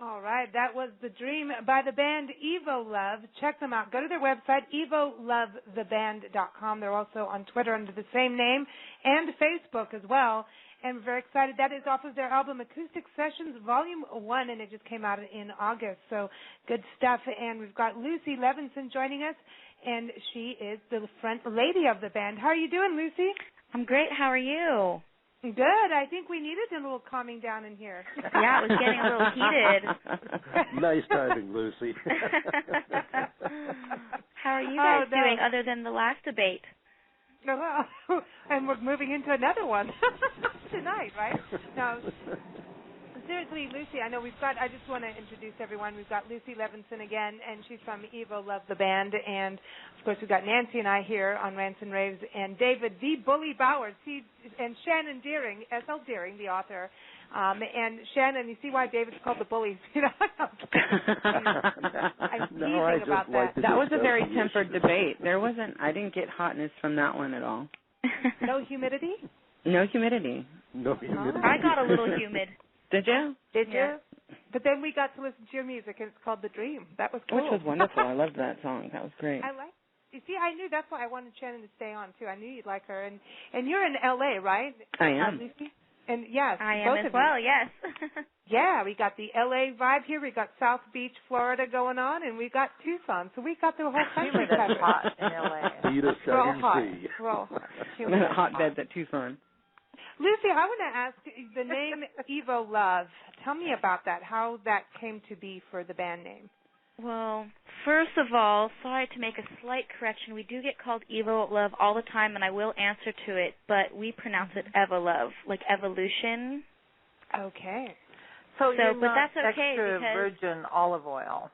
All right, that was The Dream by the band EvoLove. Check them out. Go to their website, evolovetheband.com. They're also on Twitter under the same name and Facebook as well. And we're very excited. That is off of their album Acoustic Sessions Volume 1, and it just came out in August. So good stuff. And we've got Lucy Levinsohn joining us, and she is the front lady of the band. How are you doing, Lucy? I'm great. How are you? Good. I think we needed a little calming down in here. Yeah, it was getting a little heated. Nice timing, Lucy. How are you guys doing other than the last debate? Oh, well, and we're moving into another one tonight, right? No, seriously, Lucy, I know I just want to introduce everyone. We've got Lucy Levinsohn again, and she's from EvoLove, the band. And, of course, we've got Nancy and I here on Rants and Raves, and David, the Bully Bowers, and Shannon Deering, S.L. Deering, the author. And Shannon, you see why David's called the Bully? I'm teasing about that. That was a very tempered debate. I didn't get hotness from that one at all. No humidity? No humidity. No humidity. I got a little humid. Did you? Did you? But then we got to listen to your music, and it's called The Dream. That was cool. Which was wonderful. I loved that song. That was great. You see, I knew that's why I wanted Shannon to stay on, too. I knew you'd like her. And you're in L.A., right? I am. Lucy? And yes, I am both as of well, you. yes. Yeah, we got the L.A. vibe here. We got South Beach, Florida going on, and we got Tucson. So we got the whole country covered. Hot in L.A. We're all hot. We're all hot. Hotbeds at Tucson. Lucy, I want to ask the name EvoLove. Tell me about that, how that came to be for the band name. Well, first of all, sorry to make a slight correction. We do get called EvoLove all the time, and I will answer to it, but we pronounce it EvoLove, like evolution. Okay. So you're but not that's okay extra because virgin olive oil.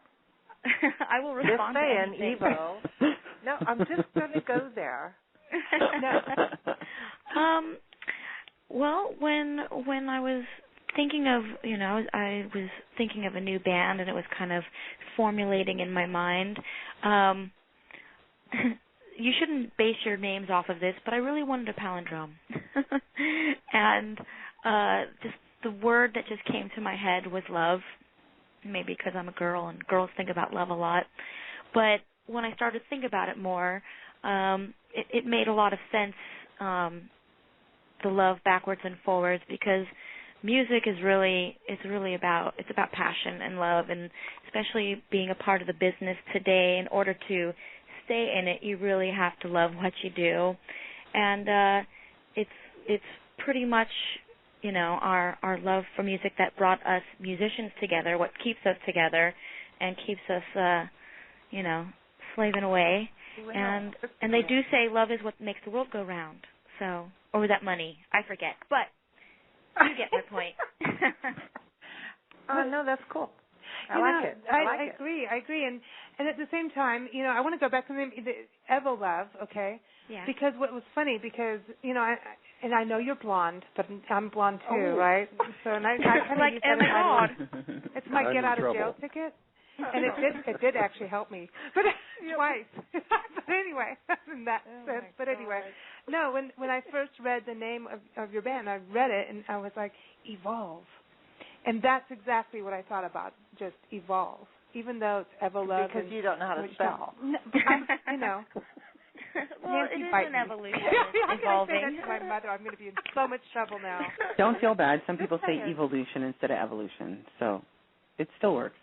I will respond just saying, to anything. Evo. No, I'm just going to go there. No. Well, when I was thinking of, I was thinking of a new band, and it was kind of formulating in my mind. You shouldn't base your names off of this, but I really wanted a palindrome. And just the word that just came to my head was love, maybe because I'm a girl and girls think about love a lot. But when I started to think about it more, it made a lot of sense, the love backwards and forwards, because music is it's about passion and love, and especially being a part of the business today. In order to stay in it, you really have to love what you do, and it's pretty much our love for music that brought us musicians together, what keeps us together and keeps us slaving away. And they do say love is what makes the world go round. So, or was that money? I forget, but you get my point. Oh, no, that's cool. I like it. I agree. And at the same time, I want to go back to the EvoLove, okay? Yeah. Because what was funny, because, I know you're blonde, but I'm blonde too, right? So, and I kind of like, oh my God. It's my get out of jail ticket. And it did actually help me, but twice. But anyway, in that sense. But anyway, no. When I first read the name of your band, I read it and I was like, evolve, and that's exactly what I thought about. Just evolve, even though it's EvoLove. Because you don't know how to spell. No, I know. Well, it is an evolution. I'm evolving. going to say that to my mother. I'm going to be in so much trouble now. Don't feel bad. Some people say evolution instead of evolution, so it still works.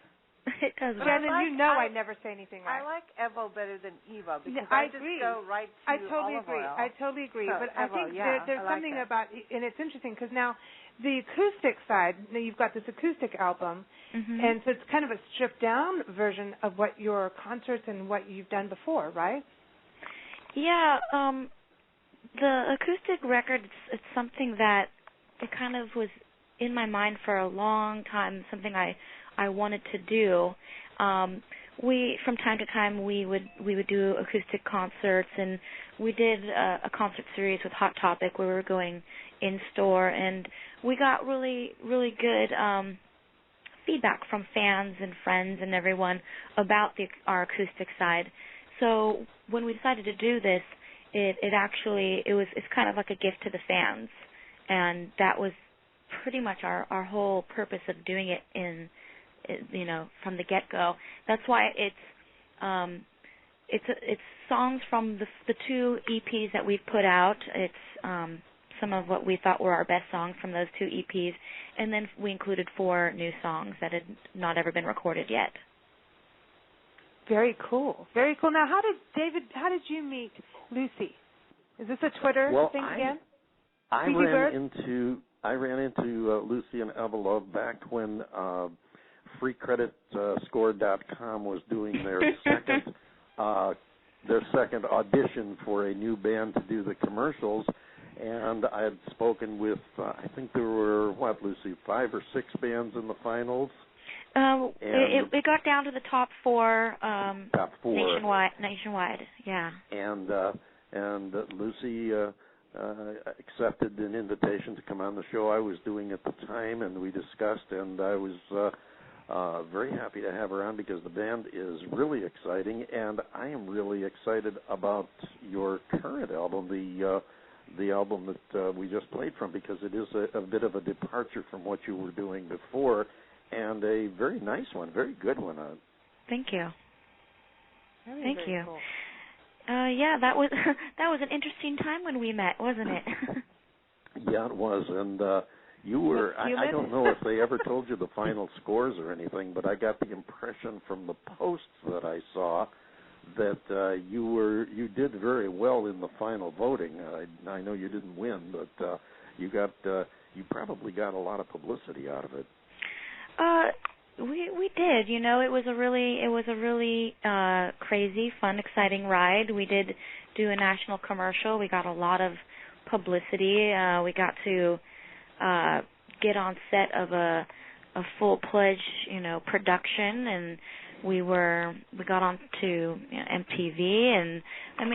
It does. Shannon, I never say anything right. I like Evo better than Evo because I agree. Just go right to I totally olive agree. oil. I totally agree. So but Evo, I think there's like something that. about, and it's interesting because now the acoustic side, now you've got this acoustic album, and so it's kind of a stripped down version of what your concerts and what you've done before, right? Yeah. The acoustic record, it's something that it kind of was in my mind for a long time, something I wanted to do. We from time to time we would do acoustic concerts, and we did a concert series with Hot Topic where we were going in store, and we got really good feedback from fans and friends and everyone about our acoustic side. So when we decided to do this, it's kind of like a gift to the fans, and that was pretty much our whole purpose of doing it in from the get-go. That's why it's songs from the two EPs that we've put out. It's some of what we thought were our best songs from those two EPs, and then we included 4 new songs that had not ever been recorded yet. Very cool. Very cool. Now, how did you meet Lucy? Is this a Twitter thing again? I ran into Lucy and EvoLove back when FreeCreditScore.com was doing their second audition for a new band to do the commercials, and I had spoken with I think there were Lucy, 5 or 6 bands in the finals. It got down to the top 4. Top 4 nationwide. Yeah. And Lucy accepted an invitation to come on the show I was doing at the time, and we discussed, and I was very happy to have her on because the band is really exciting, and I am really excited about your current album, the album that we just played from, because it is a bit of a departure from what you were doing before, and a very nice one, very good one. Thank you. Thank you. Cool. Yeah, that was an interesting time when we met, wasn't it? Yeah, it was, and you were. I don't know if they ever told you the final scores or anything, but I got the impression from the posts that I saw that you did very well in the final voting. I know you didn't win, but you probably got a lot of publicity out of it. We did. It was a really crazy, fun, exciting ride. We did do a national commercial. We got a lot of publicity. We got to get on set of a full-pledged, production, and we got on to MTV, and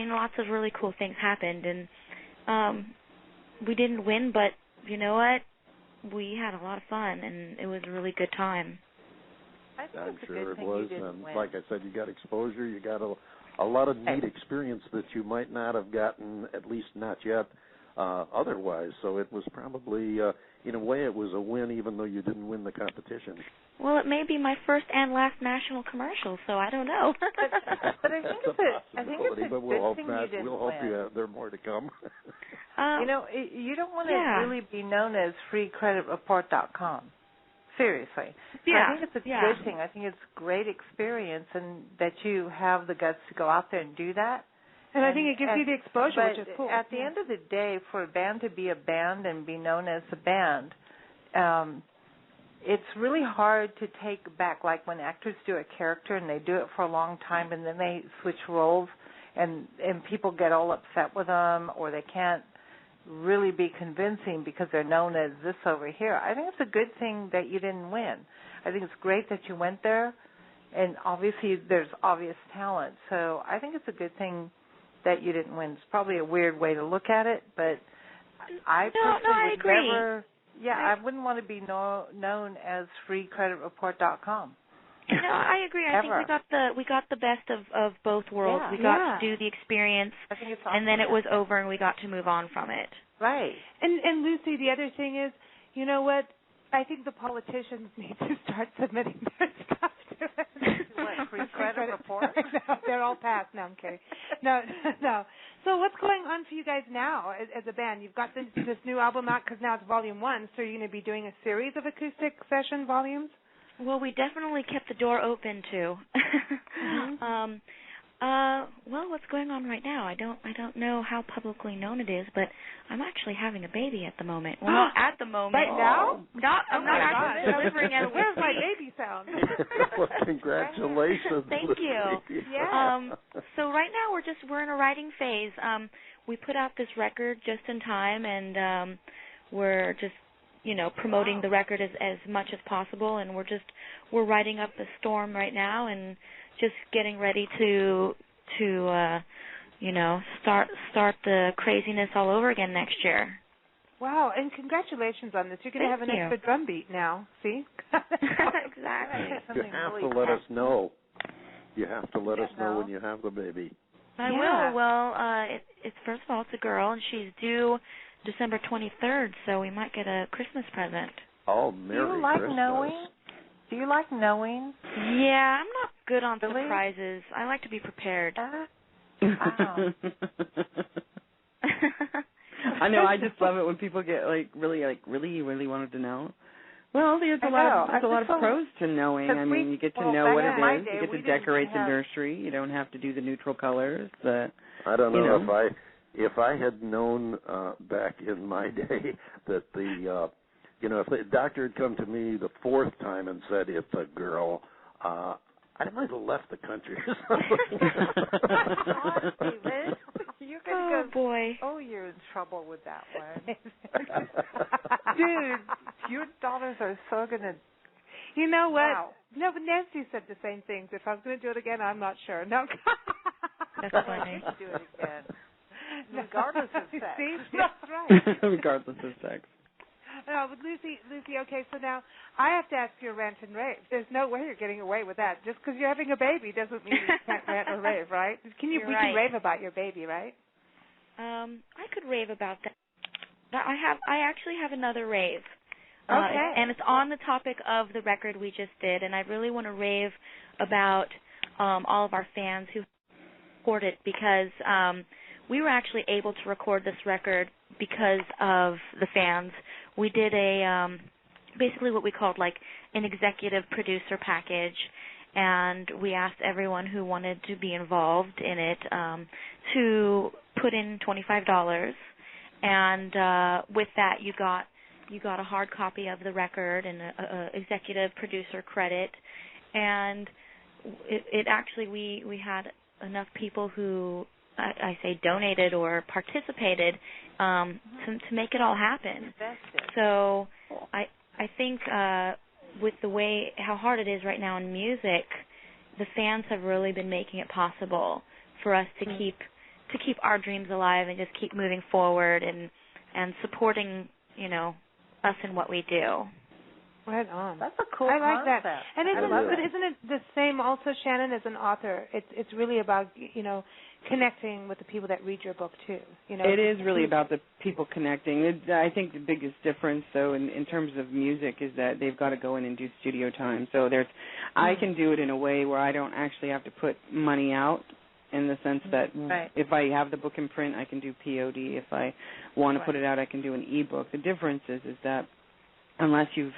lots of really cool things happened. And we didn't win, but you know what? We had a lot of fun, and it was a really good time. I'm sure it was, and like I said, you got exposure, you got a lot of neat experience that you might not have gotten, at least not yet, otherwise. So it was probably, in a way, it was a win, even though you didn't win the competition. Well, it may be my first and last national commercial, so I don't know. But I think it's a good thing we'll you didn't hope there are more to come. You don't want to really be known as FreeCreditReport.com. Seriously. Yeah. I think it's a good thing. I think it's a great experience, and that you have the guts to go out there and do that. And I think it gives you the exposure, which is cool. At the end of the day, for a band to be a band and be known as a band, it's really hard to take back, like when actors do a character and they do it for a long time and then they switch roles and people get all upset with them, or they can't really be convincing because they're known as this over here. I think it's a good thing that you didn't win. I think it's great that you went there, and obviously there's obvious talent. So I think it's a good thing that you didn't win. It's probably a weird way to look at it, but I personally would never. Yeah, I wouldn't want to be known as FreeCreditReport.com. No, I agree. I think we got the best of both worlds. We got to do the experience, and then it was over, and we got to move on from it. Right. And Lucy, the other thing is, you know what? I think the politicians need to start submitting their stuff to it. What, Free Credit Report? No, they're all passed. No, I'm kidding. No. So what's going on for you guys now as a band? You've got this new album out because now it's volume 1, so you're going to be doing a series of acoustic session volumes? Well, we definitely kept the door open too. Mm-hmm. Well, what's going on right now? I don't know how publicly known it is, but I'm actually having a baby at the moment. Well, not at the moment. Right now? I'm not actually delivering at a Where's my baby sound? Well, congratulations. Thank you. Yeah. So right now we're in a writing phase. We put out this record just in time, and we're just promoting the record as much as possible, and we're writing up the storm right now and just getting ready to start the craziness all over again next year. Wow, and congratulations on this. You're going to have an extra drum beat now, see? Exactly. You have to let us know. You have to let us know when you have the baby. I will. Well, it's first of all, it's a girl, and she's due December 23rd, so we might get a Christmas present. Oh, Merry Christmas. Do you like knowing? Do you like knowing? Yeah, I'm not good on Really? surprises. I like to be prepared. Wow. I know. I just love it when people get really you really wanted to know. Well, there's a lot of pros to knowing. I mean, you get to know what it is. You get to decorate the nursery. You don't have to do the neutral colors. I don't know if I had known back in my day that if the doctor had come to me the fourth time and said it's a girl, I might have left the country or something. Honestly, Liz, you're gonna boy. Oh, you're in trouble with that one. Dude, your daughters are so gonna. You know what? Wow. No, but Nancy said the same things. If I was going to do it again, I'm not sure. No. That's funny. Do it again, regardless of sex. See, that's right. Regardless of sex. But Lucy, okay, so now I have to ask you a rant and rave. There's no way you're getting away with that. Just because you're having a baby doesn't mean you can't rant or rave, right? We can rave about your baby, right? I could rave about that. I actually have another rave. Okay. And it's on the topic of the record we just did, and I really want to rave about all of our fans who support it, because we were actually able to record this record because of the fans. We did basically what we called like an executive producer package, and we asked everyone who wanted to be involved in it to put in $25, and with that you got a hard copy of the record and a executive producer credit, and it actually we had enough people who I say donated or participated to make it all happen. So I think with the way how hard it is right now in music, the fans have really been making it possible for us to keep our dreams alive and just keep moving forward and supporting, us in what we do. Right on. That's a cool concept. I like that. And isn't it the same also, Shannon, as an author? It's really about, connecting with the people that read your book too. It is really about the people connecting. I think the biggest difference, though, in terms of music, is that they've got to go in and do studio time. So I can do it in a way where I don't actually have to put money out, in the sense that if I have the book in print, I can do POD. If I want to put it out, I can do an ebook. The difference is that unless you've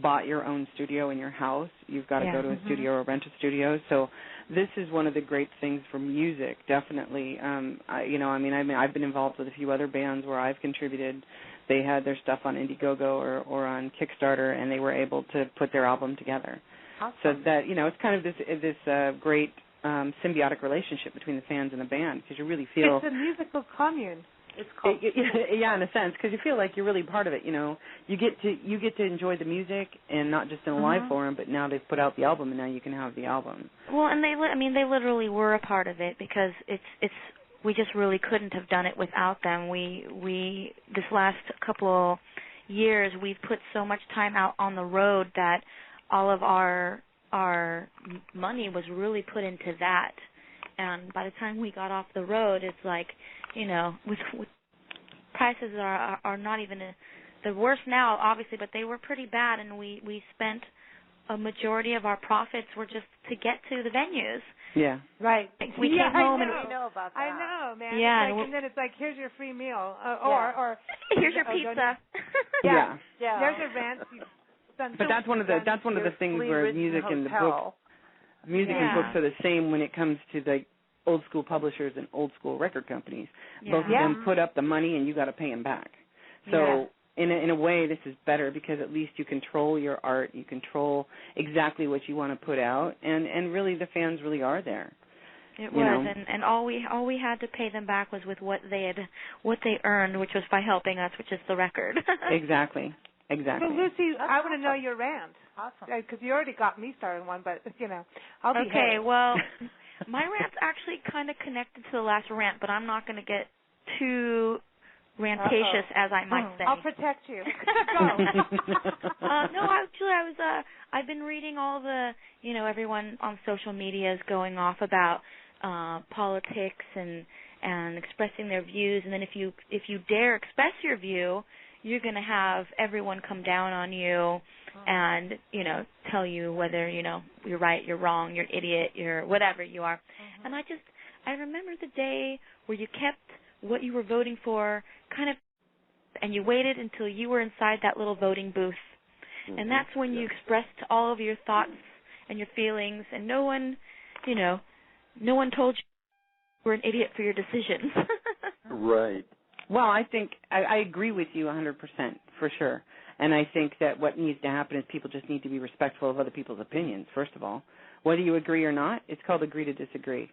bought your own studio in your house, you've got to go to a studio or rent a studio. So this is one of the great things for music, definitely. I've been involved with a few other bands where I've contributed. They had their stuff on Indiegogo or on Kickstarter, and they were able to put their album together. Awesome. So that, it's kind of this great symbiotic relationship between the fans and the band, because you really feel... It's a musical commune. It's called... Yeah, in a sense, because you feel like you're really part of it, You get to enjoy the music, and not just in a live forum, but now they've put out the album, and now you can have the album. Well, and they literally were a part of it, because we just really couldn't have done it without them. We this last couple years, we've put so much time out on the road that all of our money was really put into that. And by the time we got off the road, it's like, with prices are not even the worst now, obviously, but they were pretty bad, and we spent a majority of our profits were just to get to the venues. Yeah. Right. We came home and we know about that. I know, man. Yeah. And then it's like, here's your free meal, or here's your pizza. Yeah. There's a rant. But that's one of the things where music and the book, music and books are the same when it comes to the old school publishers and old school record companies. Both of them put up the money, and you got to pay them back. So in a way, this is better, because at least you control your art, you control exactly what you want to put out, and really the fans really are there. It was, and all we had to pay them back was with what they earned, which was by helping us, which is the record. Exactly. So, Lucy, I want to know your rant. Awesome. Because you already got me started on one, but, I'll be okay, well, my rant's actually kind of connected to the last rant, but I'm not going to get too rantatious, as I might say. I'll protect you. No, actually, I've been reading all the, everyone on social media is going off about politics and expressing their views, and then if you dare express your view, you're going to have everyone come down on you and, tell you whether, you're right, you're wrong, you're an idiot, you're whatever you are. And I remember the day where you kept what you were voting for and you waited until you were inside that little voting booth. And that's when you expressed all of your thoughts and your feelings, and no one told you were an idiot for your decisions. Right. Well, I think I agree with you 100% for sure. And I think that what needs to happen is people just need to be respectful of other people's opinions, first of all. Whether you agree or not, it's called agree to disagree.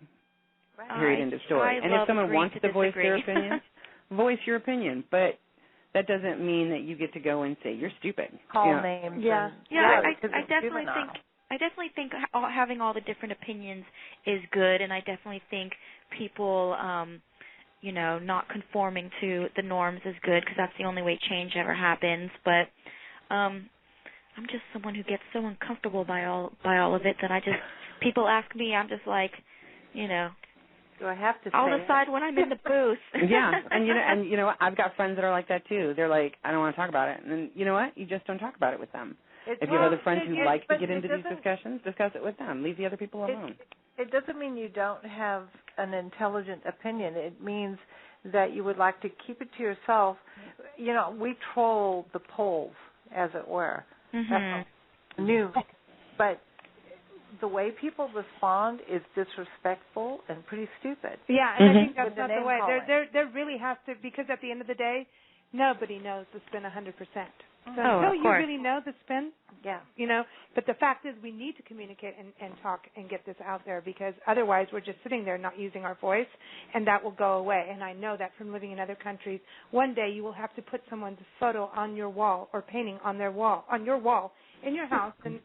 Right. Period, end of story. And if someone wants to voice their opinion, voice your opinion. But that doesn't mean that you get to go and say, you're stupid. Call names. Yeah. I definitely think having all the different opinions is good, and I definitely think people, not conforming to the norms is good, because that's the only way change ever happens. But I'm just someone who gets so uncomfortable by all of it that people ask me, I'm just like, Do I have to say I'll decide when I'm in the booth. Yeah, and I've got friends that are like that too. They're like, I don't want to talk about it. And then, you know what? You just don't talk about it with them. If you have other friends who like to get into these discussions, discuss it with them. Leave the other people alone. It doesn't mean you don't have an intelligent opinion. It means that you would like to keep it to yourself. We troll the polls, as it were. That's new. But the way people respond is disrespectful and pretty stupid. Yeah, and I think that's not the way. There really has to, because at the end of the day, nobody knows the spin 100%. So until you really know the spin, but the fact is we need to communicate and talk and get this out there, because otherwise we're just sitting there not using our voice, and that will go away. And I know that from living in other countries. One day you will have to put someone's photo on your wall or painting on your wall in your house and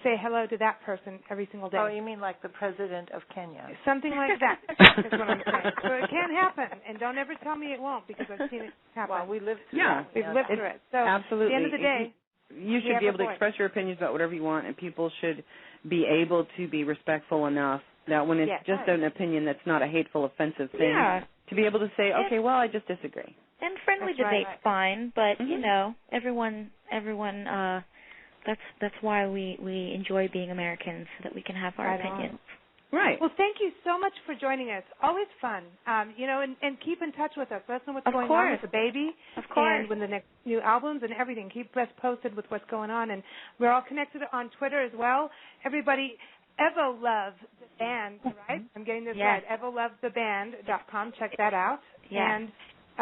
say hello to that person every single day. Oh, you mean like the president of Kenya? Something like that is what I'm saying. So it can happen, and don't ever tell me it won't, because I've seen it happen. Well, we lived through it. We've lived through it. So absolutely. At the end of the day, you should be able to express your opinions about whatever you want, and people should be able to be respectful enough that when it's just an opinion that's not a hateful, offensive thing, to be able to say, okay, well, I just disagree. And friendly debate's fine, but, everyone that's why we enjoy being Americans, so that we can have our opinions. Right. Well, thank you so much for joining us. Always fun. And keep in touch with us. Let us know what's going on with the baby. Of course. And with the next new albums and everything. Keep us posted with what's going on. And we're all connected on Twitter as well. Everybody, EvoLove the band, right? I'm getting this right. EvoLoveTheBand.com. Check that out. Yes. And,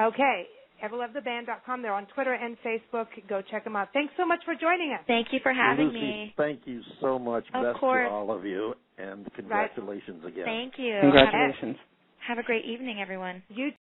okay. EvoLoveTheBand.com. They're on Twitter and Facebook. Go check them out. Thanks so much for joining us. Thank you for having Lucy, me. Thank you so much. Best to all of you, and congratulations again. Thank you. Congratulations. Have a great evening, everyone. You